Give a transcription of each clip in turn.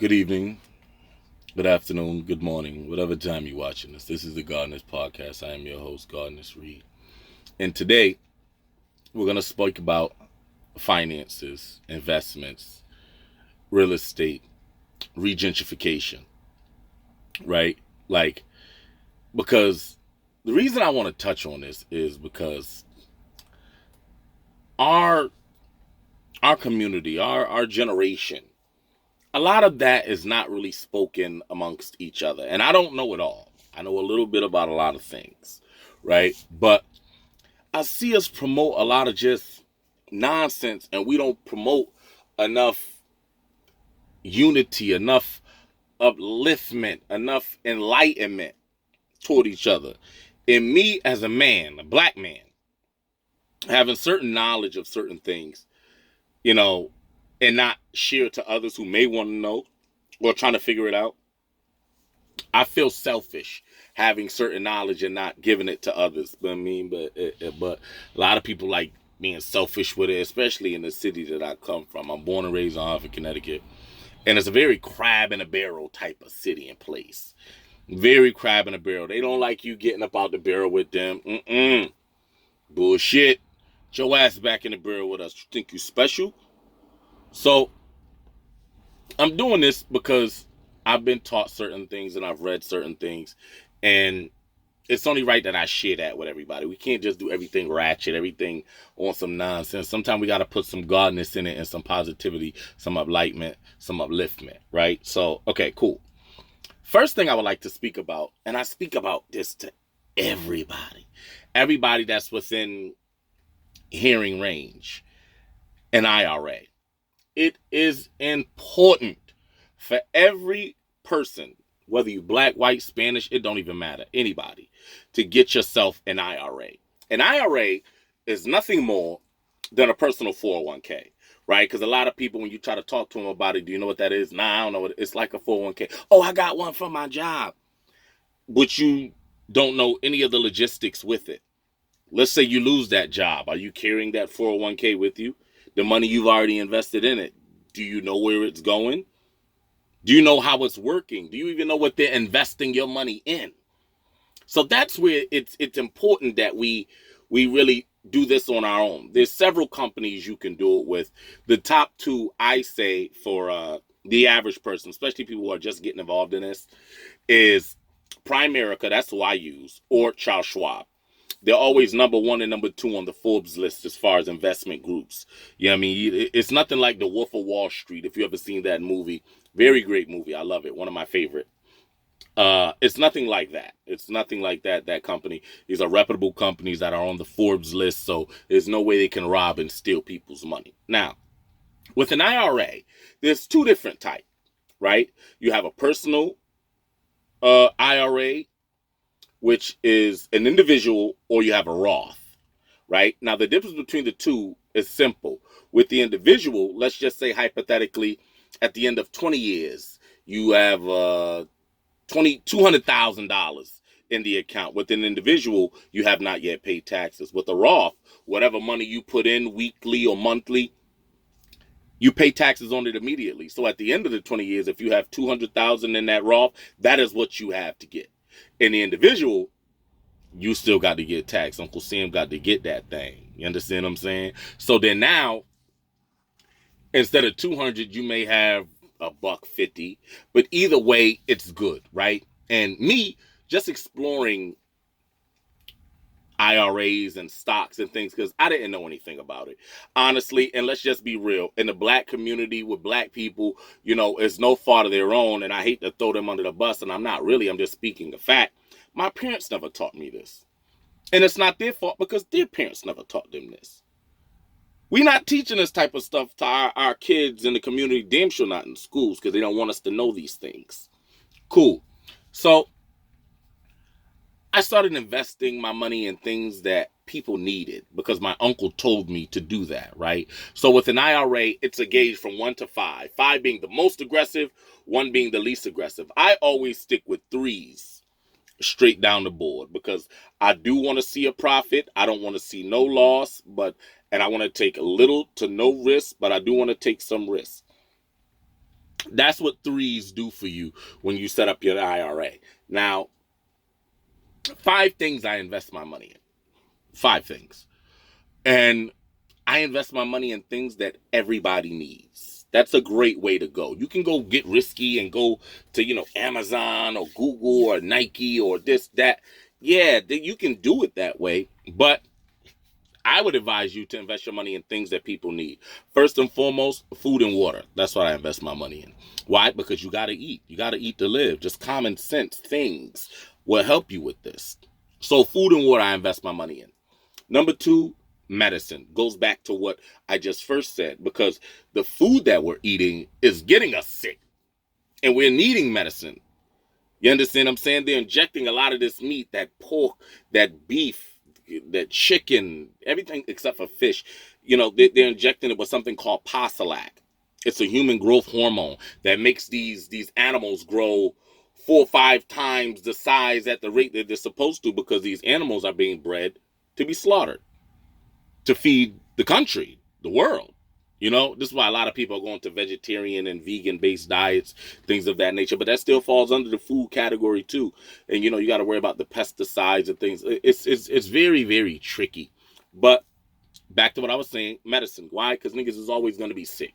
Good evening, good afternoon, good morning, whatever time you're watching this. This is the Gardeners Podcast. I am your host, Gardeners Reed. And today, we're going to speak about finances, investments, real estate, regentrification, right? Because the reason I want to touch on this is because our community, our generation, a lot of that is not really spoken amongst each other. And I don't know it all. I know a little bit about a lot of things, right? But I see us promote a lot of just nonsense, and we don't promote enough unity, enough upliftment, enough enlightenment toward each other. And me as a man, a black man, having certain knowledge of certain things, you know, and not share to others who may want to know or trying to figure it out. I feel selfish having certain knowledge and not giving it to others. But a lot of people like being selfish with it, especially in the city that I come from. I'm born and raised in Hartford, Connecticut, and it's a very crab in a barrel type of city and place. Very crab in a barrel. They don't like you getting up out the barrel with them. Bullshit. Get your ass back in the barrel with us. You think you special? So I'm doing this because I've been taught certain things and I've read certain things, and it's only right that I share that with everybody. We can't just do everything ratchet, everything on some nonsense. Sometimes we got to put some godness in it and some positivity, some enlightenment, some upliftment, right? So, okay, cool. First thing I would like to speak about, and I speak about this to everybody that's within hearing range, an IRA. It is important for every person, whether you black, white, Spanish, it don't even matter, anybody, to get yourself an IRA. An IRA is nothing more than a personal 401k, right? Because a lot of people, when you try to talk to them about it, do you know what that is? Nah, I don't know what it's like. A 401k. Oh, I got one from my job. But you don't know any of the logistics with it. Let's say you lose that job. Are you carrying that 401k with you? The money you've already invested in it. Do you know where it's going? Do you know how it's working? Do you even know what they're investing your money in? So that's where it's important that we really do this on our own. There's several companies you can do it with. The top two, I say, for the average person, especially people who are just getting involved in this, is Primerica, that's who I use, or Charles Schwab. They're always number one and number two on the Forbes list as far as investment groups. You know what I mean? It's nothing like The Wolf of Wall Street, if you ever seen that movie. Very great movie. I love it. One of my favorite. It's nothing like that. It's nothing like that. That company. These are reputable companies that are on the Forbes list, so there's no way they can rob and steal people's money. Now, with an IRA, there's two different types, right? You have a personal IRA, which is an individual, or you have a Roth, right? Now, the difference between the two is simple. With the individual, let's just say hypothetically, at the end of 20 years, you have $200,000 in the account. With an individual, you have not yet paid taxes. With a Roth, whatever money you put in weekly or monthly, you pay taxes on it immediately. So at the end of the 20 years, if you have $200,000 in that Roth, that is what you have to get. In the individual, you still got to get taxed. Uncle Sam got to get that thing. You understand what I'm saying? So then now, instead of 200, you may have $150, but either way, it's good, right? And me just exploring IRAs and stocks and things, because I didn't know anything about it, honestly. And let's just be real, in the black community with black people, it's no fault of their own, and I hate to throw them under the bus, and I'm not really, I'm just speaking the fact. My parents never taught me this, and it's not their fault because their parents never taught them this. We're not teaching this type of stuff to our kids in the community, damn sure not in schools, because they don't want us to know these things. Cool. So I started investing my money in things that people needed because my uncle told me to do that, right? So with an IRA, it's a gauge from 1 to 5. 5 being the most aggressive, 1 being the least aggressive. I always stick with 3s straight down the board because I do want to see a profit. I don't want to see no loss, and I want to take little to no risk, but I do want to take some risk. That's what threes do for you when you set up your IRA. Now, 5 things I invest my money in. 5 things. And I invest my money in things that everybody needs. That's a great way to go. You can go get risky and go to, Amazon or Google or Nike or this, that. Yeah, you can do it that way. But I would advise you to invest your money in things that people need. First and foremost, food and water. That's what I invest my money in. Why? Because you got to eat. You got to eat to live. Just common sense things will help you with this. So food and water, I invest my money in. Number 2, medicine. Goes back to what I just first said, because the food that we're eating is getting us sick and we're needing medicine. You understand what I'm saying? They're injecting a lot of this meat, that pork, that beef, that chicken, everything except for fish. They're injecting it with something called Pasilac. It's a human growth hormone that makes these animals grow 4 or 5 times the size at the rate that they're supposed to, because these animals are being bred to be slaughtered, to feed the country, the world. This is why a lot of people are going to vegetarian and vegan-based diets, things of that nature. But that still falls under the food category too. And you got to worry about the pesticides and things. It's very, very tricky. But back to what I was saying, medicine. Why? Because niggas is always going to be sick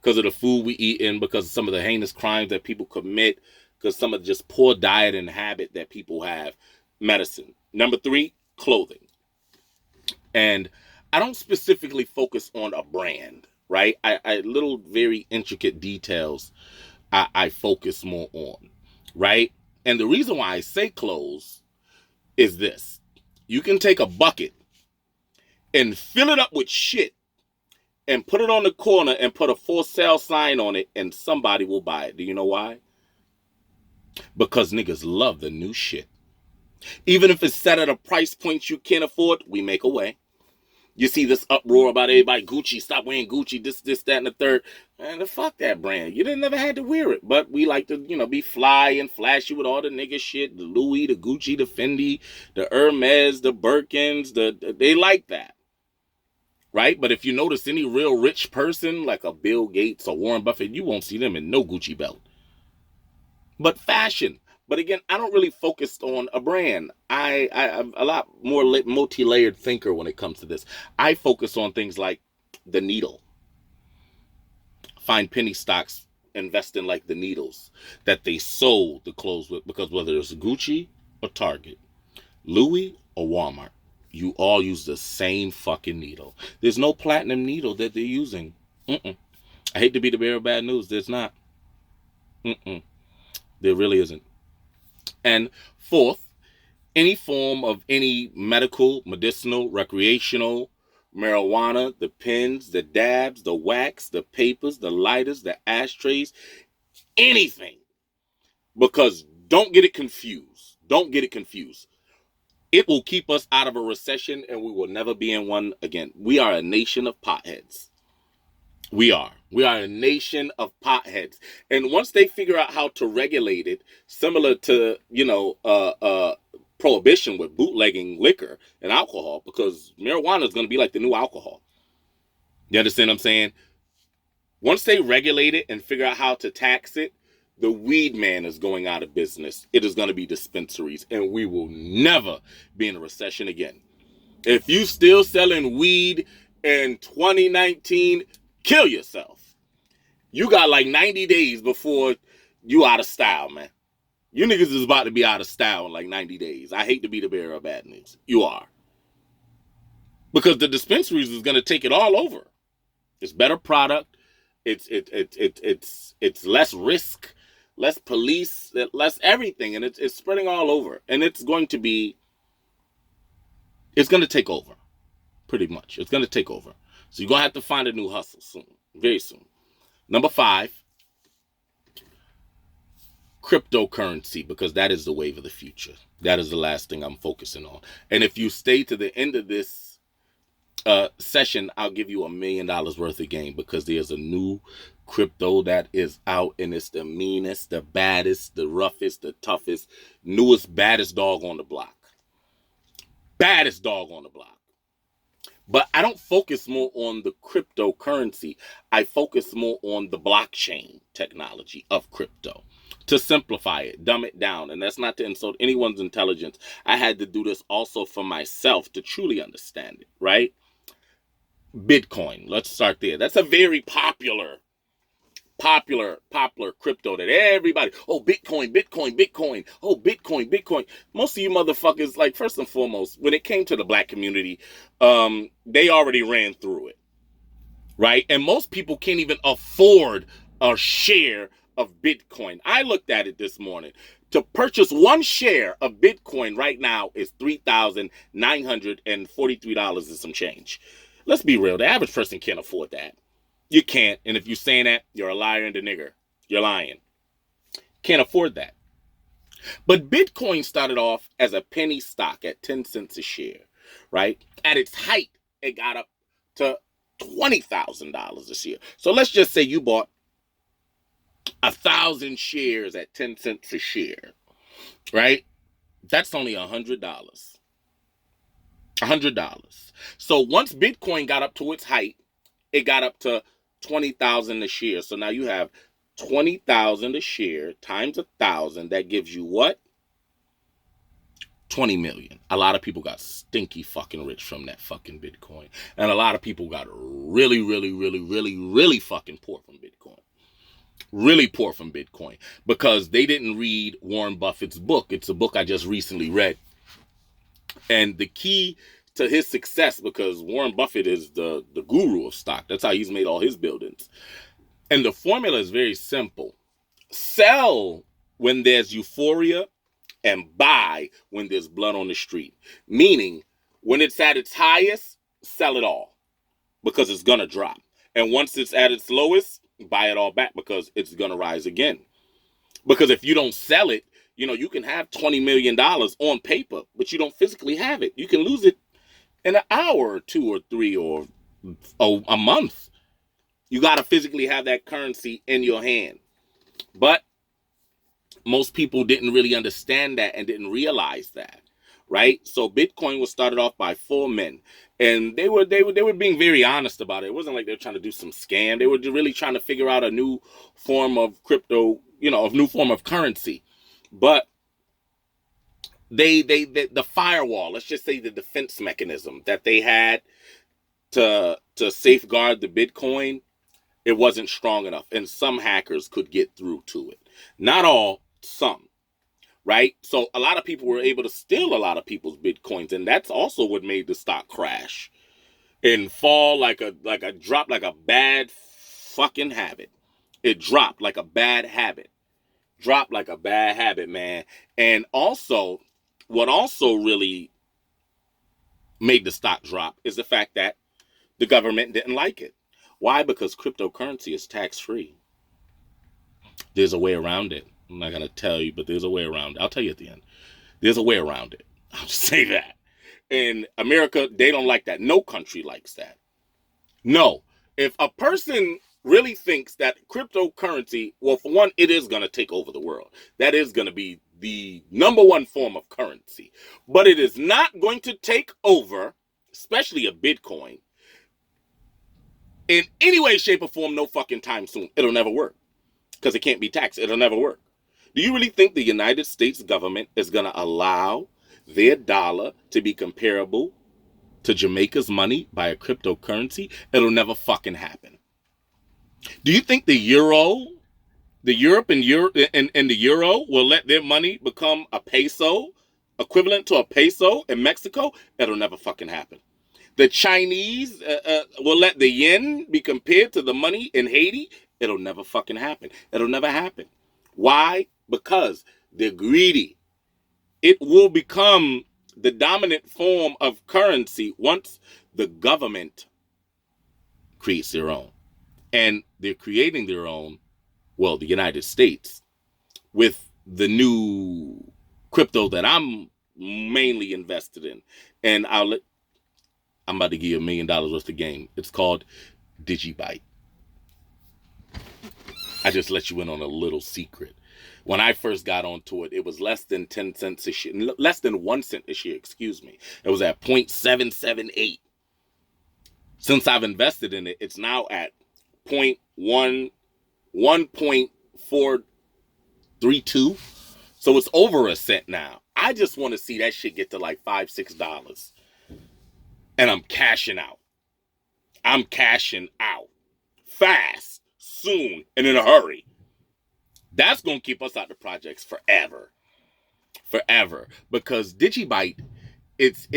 because of the food we eat in, because of some of the heinous crimes that people commit, because some of the just poor diet and habit that people have. Medicine. Number 3, clothing. And I don't specifically focus on a brand, right? I little very intricate details I focus more on, right? And the reason why I say clothes is this. You can take a bucket and fill it up with shit and put it on the corner and put a for sale sign on it, and somebody will buy it. Do you know why? Because niggas love the new shit. Even if it's set at a price point you can't afford, we make a way. You see this uproar about everybody, Gucci, stop wearing Gucci, this, that, and the third. Man, fuck that brand. You didn't never had to wear it. But we like to, be fly and flashy with all the nigga shit. The Louis, the Gucci, the Fendi, the Hermes, the Birkins. They like that. Right? But if you notice any real rich person, like a Bill Gates or Warren Buffett, you won't see them in no Gucci belt. But fashion. But again, I don't really focus on a brand. I'm a lot more multi-layered thinker when it comes to this. I focus on things like the needle. Find penny stocks, invest in like the needles that they sold the clothes with, because whether it's Gucci or Target, Louis or Walmart, you all use the same fucking needle. There's no platinum needle that they're using. I hate to be the bearer of bad news. There's not. There really isn't. And 4th, any form of any medical, medicinal, recreational, marijuana, the pens, the dabs, the wax, the papers, the lighters, the ashtrays, anything. Because don't get it confused. Don't get it confused. It will keep us out of a recession and we will never be in one again. We are a nation of potheads. We are a nation of potheads. And once they figure out how to regulate it, similar to, prohibition with bootlegging liquor and alcohol, because marijuana is going to be like the new alcohol. You understand what I'm saying? Once they regulate it and figure out how to tax it, the weed man is going out of business. It is going to be dispensaries, and we will never be in a recession again. If you still selling weed in 2019, kill yourself. You got like 90 days before you out of style, man. You niggas is about to be out of style in like 90 days. I hate to be the bearer of bad news. You are. Because the dispensaries is going to take it all over. It's better product. It's less risk, less police, less everything. And it's spreading all over. And it's going to take over. Pretty much. It's going to take over. So you're going to have to find a new hustle soon. Very soon. Number 5. Cryptocurrency, because that is the wave of the future. That is the last thing I'm focusing on. And if you stay to the end of this session, I'll give you $1 million worth of game, because there's a new crypto that is out, and it's the meanest, the baddest, the roughest, the toughest, newest, baddest dog on the block. Baddest dog on the block. But I don't focus more on the cryptocurrency. I focus more on the blockchain technology of crypto. To simplify it, dumb it down. And that's not to insult anyone's intelligence. I had to do this also for myself to truly understand it, right? Bitcoin. Let's start there. That's a very popular crypto that everybody, oh, Bitcoin, Bitcoin, Bitcoin, oh, Bitcoin, Bitcoin. Most of you motherfuckers, like, first and foremost, when it came to the black community, they already ran through it, right? And most people can't even afford a share of Bitcoin. I looked at it this morning. To purchase one share of Bitcoin right now is $3,943 and some change. Let's be real. The average person can't afford that. You can't. And if you're saying that, you're a liar and a nigger. You're lying. Can't afford that. But Bitcoin started off as a penny stock at 10 cents a share, right? At its height, it got up to $20,000 a share. So let's just say you bought 1,000 shares at 10 cents a share, right? That's only $100. $100. So once Bitcoin got up to its height, it got up to 20,000 a share. So now you have 20,000 a share times 1,000. That gives you what? 20 million. A lot of people got stinky fucking rich from that fucking Bitcoin. And a lot of people got really, really, really, really, really fucking poor from Bitcoin. Really poor from Bitcoin. Because they didn't read Warren Buffett's book. It's a book I just recently read. And the key to his success, because Warren Buffett is the guru of stock. That's how he's made all his buildings. And the formula is very simple. Sell when there's euphoria and buy when there's blood on the street. Meaning, when it's at its highest, sell it all because it's going to drop. And once it's at its lowest, buy it all back because it's going to rise again. Because if you don't sell it, you can have $20 million on paper, but you don't physically have it. You can lose it in an hour or 2 or 3 or a month. You got to physically have that currency in your hand. But most people didn't really understand that and didn't realize that, right? So Bitcoin was started off by 4 men, and they were being very honest about it. It wasn't like they were trying to do some scam. They were really trying to figure out a new form of crypto, a new form of currency. But the firewall, let's just say the defense mechanism that they had to safeguard the Bitcoin, it wasn't strong enough, and some hackers could get through to it. Not all, some, right? So a lot of people were able to steal a lot of people's Bitcoins, and that's also what made the stock crash and fall like a drop, like a bad fucking habit. It dropped like a bad habit. Dropped like a bad habit, man. And also, what also really made the stock drop is the fact that the government didn't like it. Why? Because cryptocurrency is tax-free. There's a way around it. I'm not going to tell you, but there's a way around it. I'll tell you at the end. There's a way around it. I'll just say that. In America, they don't like that. No country likes that. No. If a person really thinks that cryptocurrency, well, for one, it is going to take over the world. That is going to be the number one form of currency. But it is not going to take over, especially a Bitcoin, in any way, shape, or form, no fucking time soon. It'll never work because it can't be taxed. It'll never work. Do you really think the United States government is going to allow their dollar to be comparable to Jamaica's money by a cryptocurrency? It'll never fucking happen. Do you think the Europe and the euro will let their money become a peso, equivalent to a peso in Mexico? It'll never fucking happen. The Chinese will let the yen be compared to the money in Haiti? It'll never fucking happen. It'll never happen. Why? Because they're greedy. It will become the dominant form of currency once the government creates their own. And they're creating their own, well, the United States, with the new crypto that I'm mainly invested in. And I'm about to give you $1 million worth of game. It's called Digibyte. I just let you in on a little secret. When I first got onto it, it was less than 10 cents a share, less than 1 cent a share, excuse me. It was at 0.778. Since I've invested in it, it's now at 1.432. So it's over a cent now. I just want to see that shit get to like $5, $6. And I'm cashing out. I'm cashing out. Fast, soon, and in a hurry. That's going to keep us out the projects forever. Forever. Because Digibyte, it's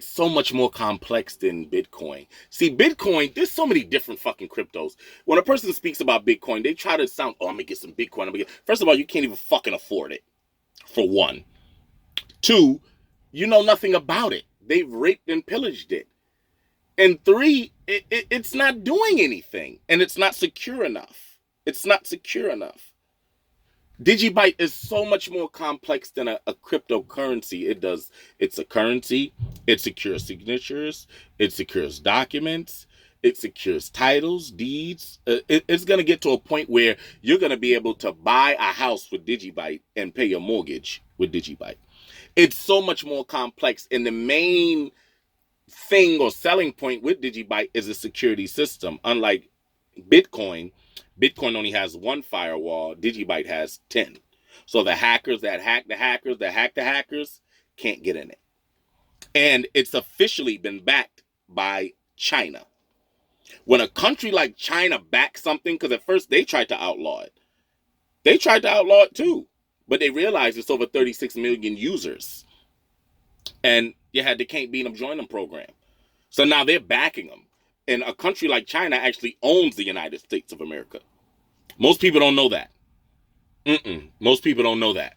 so much more complex than Bitcoin. See, Bitcoin, there's so many different fucking cryptos. When a person speaks about Bitcoin, they try to sound, oh, I'm going to get some Bitcoin. First of all, you can't even fucking afford it, for one. Two, you know nothing about it. They've raped and pillaged it. And three, it's not doing anything. And it's not secure enough. It's not secure enough. Digibyte is so much more complex than a cryptocurrency. It's a currency, it secures signatures, it secures documents, it secures titles, deeds. It's going to get to a point where you're going to be able to buy a house with Digibyte and pay your mortgage with Digibyte. It's so much more complex. And the main thing or selling point with Digibyte is a security system. Unlike Bitcoin only has one firewall. Digibyte has 10. So the hackers that hack the hackers can't get in it. And it's officially been backed by China. When a country like China backs something, because at first they tried to outlaw it. They tried to outlaw it too. But they realized it's over 36 million users. And they can't beat them, join them program. So now they're backing them. And a country like China actually owns the United States of America. Most people don't know that. Most people don't know that.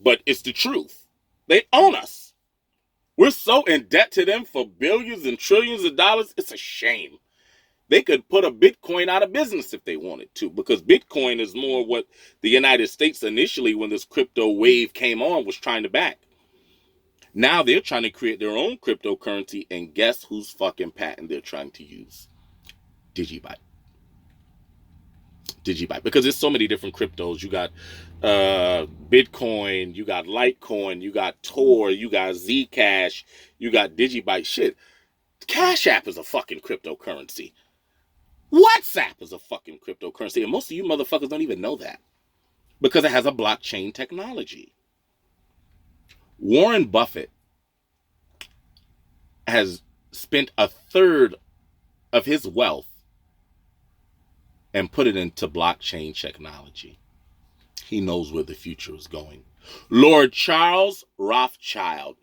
But it's the truth. They own us. We're so in debt to them for billions and trillions of dollars. It's a shame. They could put a Bitcoin out of business if they wanted to, because Bitcoin is more what the United States initially, when this crypto wave came on, was trying to back. Now they're trying to create their own cryptocurrency, and guess whose fucking patent they're trying to use? Digibyte. Because there's so many different cryptos. You got Bitcoin, you got Litecoin, you got Tor, you got Zcash, you got Digibyte. Shit, Cash App is a fucking cryptocurrency. WhatsApp is a fucking cryptocurrency, and most of you motherfuckers don't even know that, because it has a blockchain technology. Warren Buffett has spent a third of his wealth and put it into blockchain technology. He knows where the future is going. Lord Charles Rothschild.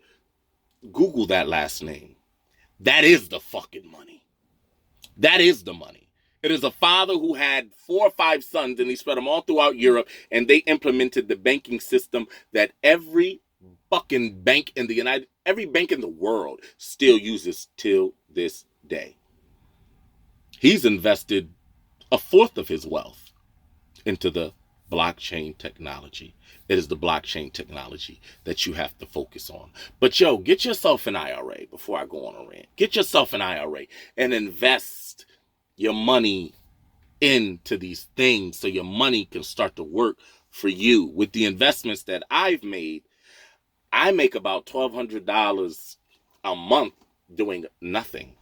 Google that last name. That is the fucking money. That is the money. It is a father who had 4 or 5 sons, and he spread them all throughout Europe, and they implemented the banking system that every fucking bank in every bank in the world still uses till this day. He's invested a fourth of his wealth into the blockchain technology. It is the blockchain technology that you have to focus on. But get yourself an IRA before I go on a rant. Get yourself an IRA and invest your money into these things so your money can start to work for you. With the investments that I've made, I make about $1,200 a month doing nothing,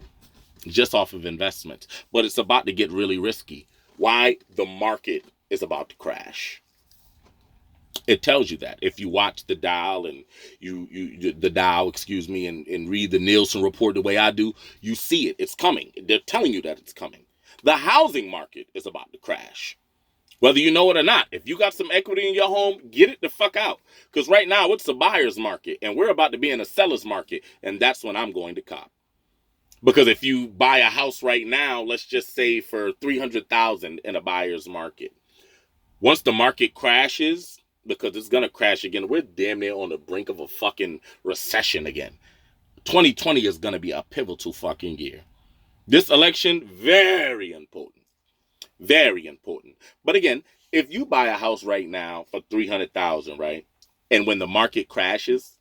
just off of investments. But it's about to get really risky. Why? The market is about to crash. It tells you that. If you watch the Dow and and read the Nielsen report the way I do, you see it. It's coming. They're telling you that it's coming. The housing market is about to crash. Whether you know it or not, if you got some equity in your home, get it the fuck out. Because right now it's a buyer's market, and we're about to be in a seller's market, and that's when I'm going to cop. Because if you buy a house right now, let's just say for $300,000 in a buyer's market, once the market crashes, because it's going to crash again, we're damn near on the brink of a fucking recession again. 2020 is going to be a pivotal fucking year. This election, very important. Very important. But again, if you buy a house right now for $300,000, right? And when the market crashes,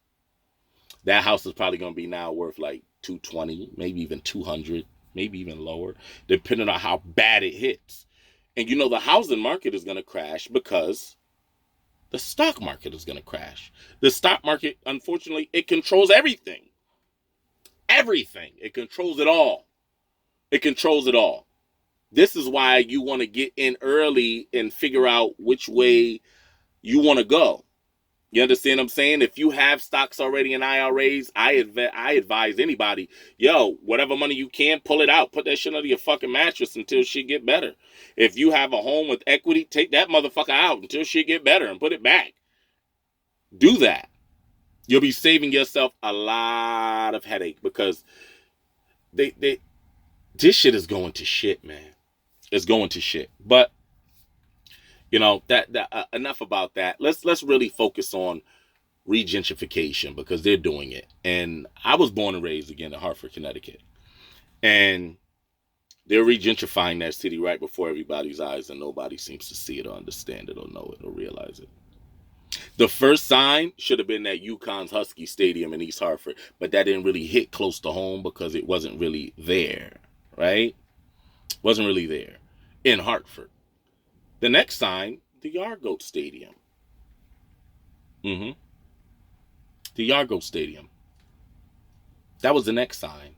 that house is probably going to be now worth like $220, maybe even $200, maybe even lower, depending on how bad it hits. And the housing market is going to crash because the stock market is going to crash. The stock market, unfortunately, it controls everything. Everything. It controls it all. It controls it all. This is why you want to get in early and figure out which way you want to go. You understand what I'm saying? If you have stocks already in IRAs, I advise anybody, yo, whatever money you can, pull it out. Put that shit under your fucking mattress until shit get better. If you have a home with equity, take that motherfucker out until shit get better and put it back. Do that. You'll be saving yourself a lot of headache because this shit is going to shit, man. It's going to shit. But you know, enough about that. Let's really focus on regentrification because they're doing it. And I was born and raised again in Hartford, Connecticut. And they're regentrifying that city right before everybody's eyes, and nobody seems to see it or understand it or know it or realize it. The first sign should have been that UConn's Husky Stadium in East Hartford, but that didn't really hit close to home because it wasn't really there, right? Wasn't really there in Hartford. The next sign, the Yargoat Stadium. The Yargoat Stadium. That was the next sign.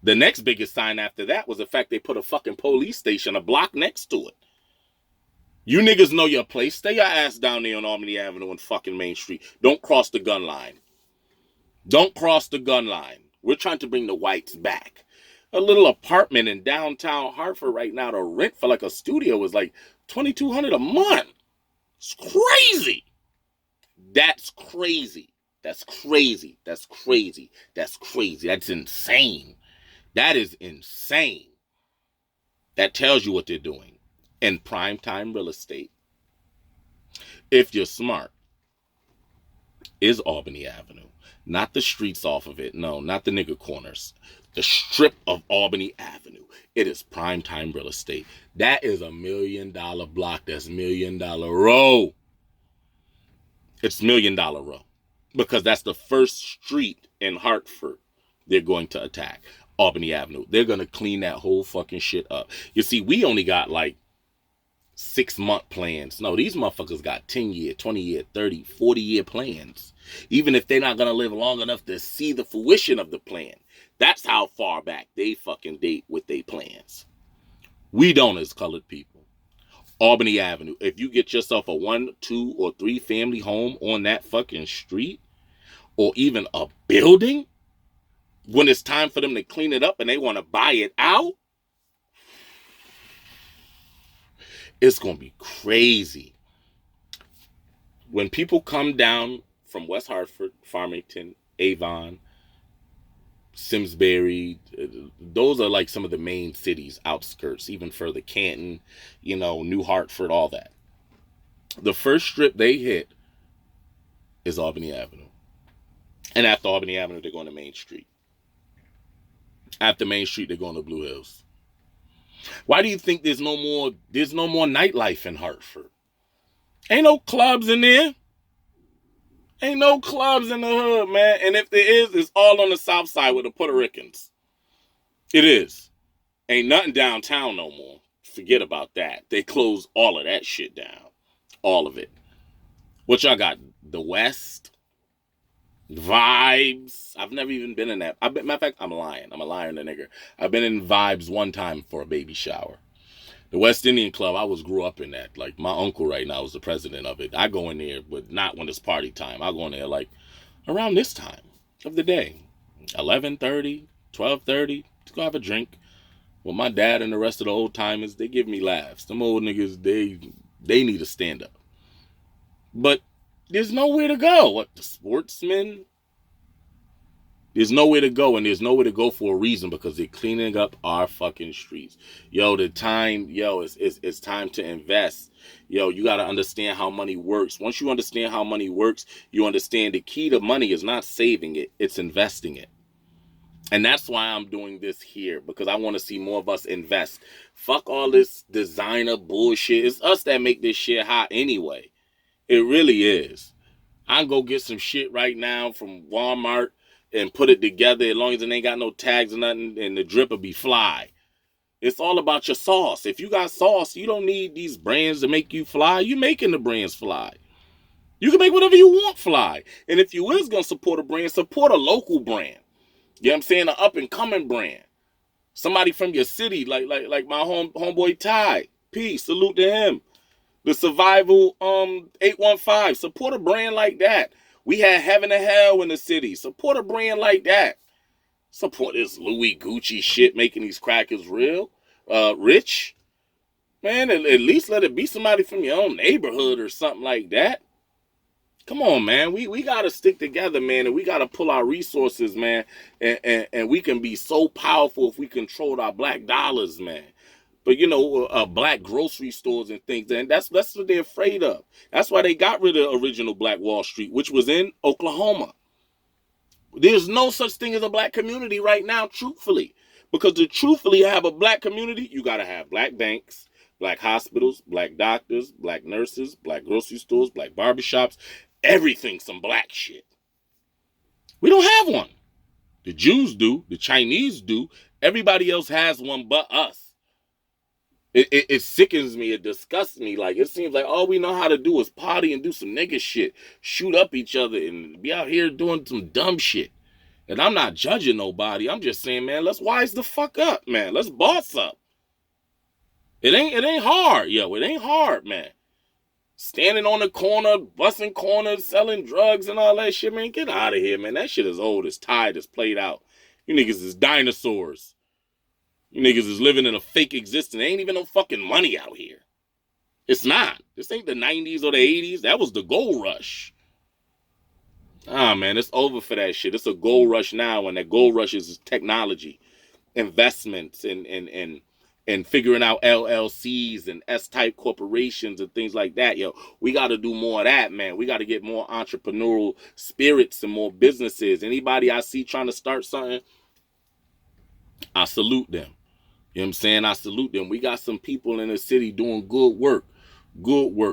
The next biggest sign after that was the fact they put a fucking police station a block next to it. You niggas know your place. Stay your ass down there on Albany Avenue and fucking Main Street. Don't cross the gun line. Don't cross the gun line. We're trying to bring the whites back. A little apartment in downtown Hartford right now, the rent for like a studio is like $2,200 a month. It's crazy. That's crazy. That's crazy. That's crazy. That's crazy. That's insane. That is insane. That tells you what they're doing. In primetime real estate, if you're smart, is Albany Avenue. Not the streets off of it. No, not the nigger corners. The strip of Albany Avenue. It is primetime real estate. That is $1 million block. That's $1 million row. It's $1 million row. Because that's the first street in Hartford they're going to attack. Albany Avenue. They're going to clean that whole fucking shit up. You see, we only got like 6-month plans. No, these motherfuckers got 10-year, 20-year, 30, 40-year plans. Even if they're not going to live long enough to see the fruition of the plan. That's how far back they fucking date with their plans. We don't as colored people. Albany Avenue. If you get yourself a 1, 2, or 3 family home on that fucking street, or even a building, when it's time for them to clean it up and they want to buy it out, it's going to be crazy. When people come down from West Hartford, Farmington, Avon, Simsbury, those are like some of the main cities, outskirts, even further, Canton, New Hartford, all that. The first strip they hit is Albany Avenue. And after Albany Avenue, they're going to Main Street. After Main Street, they're going to Blue Hills. Why do you think there's no more nightlife in Hartford? Ain't no clubs in there. Ain't no clubs in the hood, man. And if there is, it's all on the south side with the Puerto Ricans. It is. Ain't nothing downtown no more. Forget about that. They closed all of that shit down. All of it. What y'all got? The West? Vibes. I've never even been in that. Matter of fact, I'm lying. I'm a liar and a nigger. I've been in Vibes one time for a baby shower. The West Indian Club, grew up in that. Like, my uncle right now is the president of it. I go in there, but not when it's party time. I go in there, like, around this time of the day. 11:30, 12:30, to go have a drink. Well, my dad and the rest of the old timers, they give me laughs. Them old niggas, they need to stand up. But there's nowhere to go. What, the sportsmen? There's nowhere to go, and there's nowhere to go for a reason, because they're cleaning up our fucking streets. It's time to invest. You got to understand how money works. Once you understand how money works, you understand the key to money is not saving it, it's investing it. And that's why I'm doing this here, because I want to see more of us invest. Fuck all this designer bullshit. It's us that make this shit hot anyway. It really is. I can go get some shit right now from Walmart and put it together, as long as it ain't got no tags or nothing, and the drip will be fly. It's all about your sauce. If you got sauce, you don't need these brands to make you fly. You making the brands fly. You can make whatever you want fly. And if you is going to support a brand, support a local brand. You know what I'm saying? An up-and-coming brand. Somebody from your city, like my homeboy Ty. Peace. Salute to him. The Survival 815. Support a brand like that. We had Heaven and Hell in the city. Support a brand like that. Support this Louis Gucci shit making these crackers real. Rich. Man, at least let it be somebody from your own neighborhood or something like that. Come on, man. We got to stick together, man, and we got to pull our resources, man, and we can be so powerful if we control our black dollars, man. But, black grocery stores and things, and that's what they're afraid of. That's why they got rid of original Black Wall Street, which was in Oklahoma. There's no such thing as a black community right now, truthfully. Because to truthfully have a black community, you got to have black banks, black hospitals, black doctors, black nurses, black grocery stores, black barbershops, everything some black shit. We don't have one. The Jews do. The Chinese do. Everybody else has one but us. It sickens me. It disgusts me. Like, it seems like all we know how to do is party and do some nigga shit. Shoot up each other and be out here doing some dumb shit. And I'm not judging nobody. I'm just saying, man, let's wise the fuck up, man. Let's boss up. It ain't hard, yo. It ain't hard, man. Standing on the corner, busting corners, selling drugs and all that shit, man. Get out of here, man. That shit is old, it's tired, it's played out. You niggas is dinosaurs. You niggas is living in a fake existence. There ain't even no fucking money out here. It's not. This ain't the 90s or the 80s. That was the gold rush. Man, it's over for that shit. It's a gold rush now, and that gold rush is technology, investments, and figuring out LLCs and S-type corporations and things like that. Yo, we got to do more of that, man. We got to get more entrepreneurial spirits and more businesses. Anybody I see trying to start something, I salute them. You know what I'm saying? I salute them. We got some people in the city doing good work,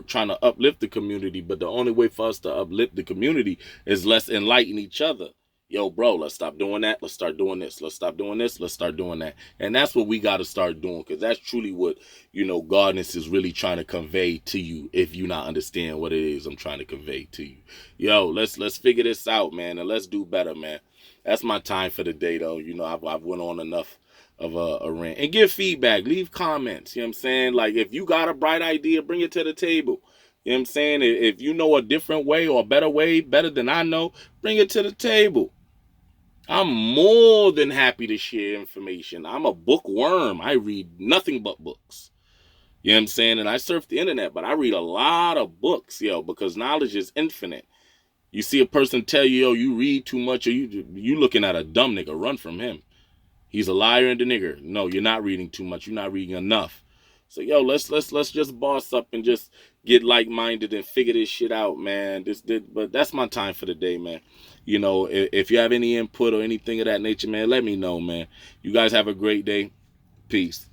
trying to uplift the community. But the only way for us to uplift the community is let's enlighten each other. Yo, bro, let's stop doing that. Let's start doing this. Let's stop doing this. Let's start doing that. And that's what we got to start doing, because that's truly what, godness is really trying to convey to you if you not understand what it is I'm trying to convey to you. Yo, let's figure this out, man, and let's do better, man. That's my time for the day, though. I've went on enough of a rant. And give feedback. Leave comments. You know what I'm saying? Like, if you got a bright idea, bring it to the table. You know what I'm saying? If you know a different way or a better way, better than I know, bring it to the table. I'm more than happy to share information. I'm a bookworm. I read nothing but books. You know what I'm saying? And I surf the internet, but I read a lot of books, because knowledge is infinite. You see a person tell you, you read too much, or you looking at a dumb nigga, run from him. He's a liar and a nigger. No, you're not reading too much. You're not reading enough. So, let's just boss up and just get like-minded and figure this shit out, man. But that's my time for the day, man. If you have any input or anything of that nature, man, let me know, man. You guys have a great day. Peace.